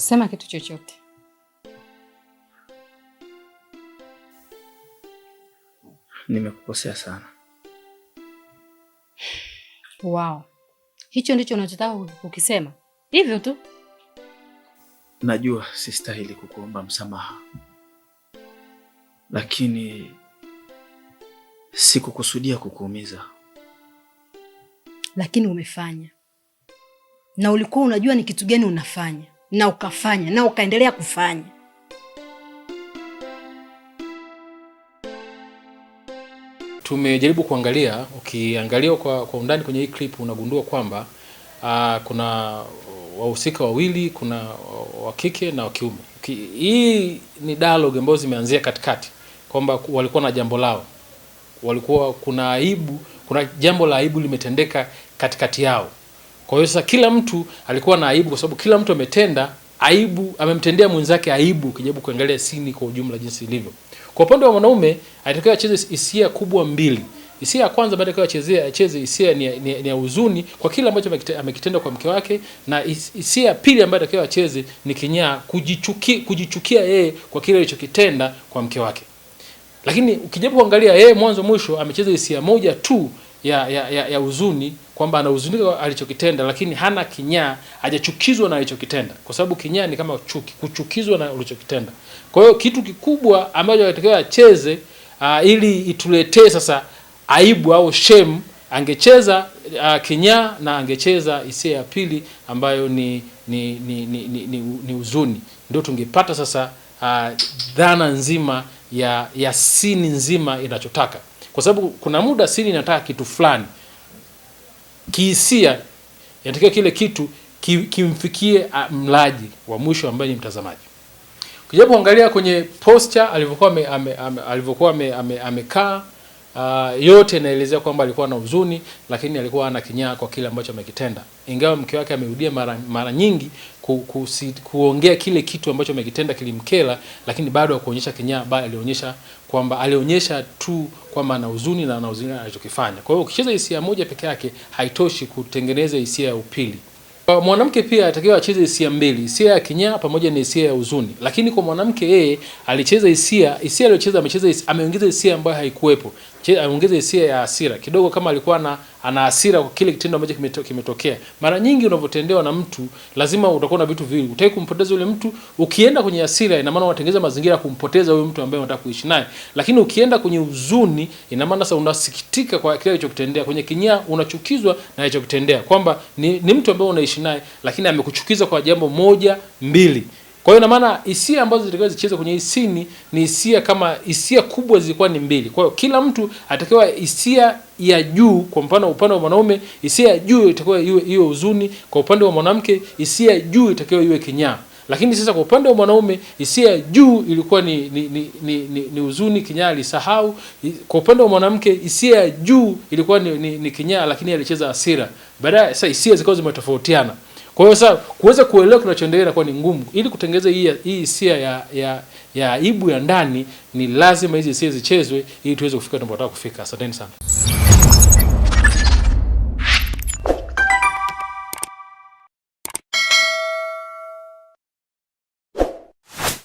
Sema kitu chochote. Nimekukosea sana. Wow. Hicho ndicho unachotaka ukisema? Hivyo tu? Najua sistahili kukuomba msamaha, lakini sikukusudia kukuumiza. Lakini umefanya. Na ulikuwa unajua ni kitu gani unafanya. Na ukafanya. Na ukaendelea kufanya. Tumejaribu kuangalia, ukiangalia kwa undani kwenye hii clip unagundua kwamba kuna wahusika wawili, kuna wa kike na wa kiume. Hii ni dialogue ambazo zimeanzia katikati kwamba walikuwa na jambo lao. Walikuwa kuna aibu, kuna jambo la aibu limetendeka katikati yao. Kwa hiyo sasa kila mtu alikuwa na aibu kwa sababu kila mtu ametenda aibu, amemtendea mwenzake aibu, ukijaribu kuangalia scene kwa ujumla jinsi ilivyo. Kwa upande wa mwanaume alitakiwa acheze hisia kubwa mbili. Hisia ya kwanza baada ya acheze hisia ni ya huzuni kwa kila ambacho amekitenda kwa mke wake, na hisia ya pili ambayo alitakiwa acheze ni kinyaa, kujichukia yeye kwa kile alichokitenda kwa mke wake. Lakini ukijaribu kuangalia yeye mwanzo mwisho amecheza hisia moja tu ya huzuni, kwamba anahuzunika alichokitenda, lakini hana kinyaa, hajachukizwa na alichokitenda, kwa sababu kinyaa ni kama chuki, kuchukizwa na alichokitenda. Kwa hiyo kitu kikubwa ambacho anatakiwa acheze ili ituletee sasa aibu au shame, angecheza kinyaa na angecheza hisia ya pili ambayo ni huzuni, ndio tungepata sasa dhana nzima ya scene nzima inachotaka. Kwa sababu kuna muda scene inataka kitu fulani kihisia, inatakiwa kile kitu kimfikie mlaji wa mwisho ambaye ni mtazamaji. Ukijaribu kuangalia kwenye posture alivyokuwa amekaa, yote inaelezea kwamba alikuwa na huzuni, lakini alikuwa ana kinyaa kwa kile ambacho amekitenda. Ingawa mke wake amerudia mara nyingi kuongea kile kitu ambacho amekitenda kilimkela, lakini bado hakuonyesha kinyaa, bali alionyesha tu kwamba ana huzuni na ana alichokifanya. Kwa hiyo ukicheza hisia moja peke yake haitoshi kutengeneza hisia ya upili. Kwa mwanamke pia anatakiwa acheze hisia mbili, hisia ya kinyaa pamoja na hisia ya huzuni. Lakini kwa mwanamke yeye alicheza hisia aliyocheza, ameongeza hisia ambayo haikuwepo. Ameongeza hisia ya hasira kidogo, kama alikuwa ana hasira kwa kile kitendo ambacho kimetokea. Mara nyingi unavyotendewa na mtu lazima utakuwa na vitu viwili. Utaki kumpoteza yule mtu, ukienda kwenye hasira ina maana unatengeneza mazingira kumpoteza huyo mtu ambaye unataka kuishi naye. Lakini ukienda kwenye huzuni ina maana sasa unasikitika kwa kile alichokutendea. Kwenye kinyaa unachukizwa na alichokutendea, kwamba ni mtu ambaye unaishi naye lakini amekuchukiza kwa jambo moja mbili. Kwa hiyo ina maana hisia ambazo zilikuwa zicheze kwenye hii scene ni hisia, kama hisia kubwa zilikuwa ni mbili. Kwa hiyo kila mtu atakiwa hisia ya juu, kwa mfano upande wa mwanaume hisia ya juu itakuwa iwe huzuni, kwa upande wa mwanamke hisia ya juu itakiwa iwe kinyaa. Lakini sasa kwa upande wa mwanaume hisia ya juu ilikuwa ni huzuni, kinyaa alisahau. Kwa upande wa mwanamke hisia ya juu ilikuwa ni kinyaa, lakini alicheza hasira. Baadaye sasa hisia zikawa zimetofautiana. Kwa hiyo sasa kuweza kuelewa kinachoendelea inakuwa ni ngumu. Ili kutengeneza hii hisia ya aibu ya ndani, ni lazima hizi hisia zichezwe ili tuweze kufika tunapotaka kufika. Asanteni sana.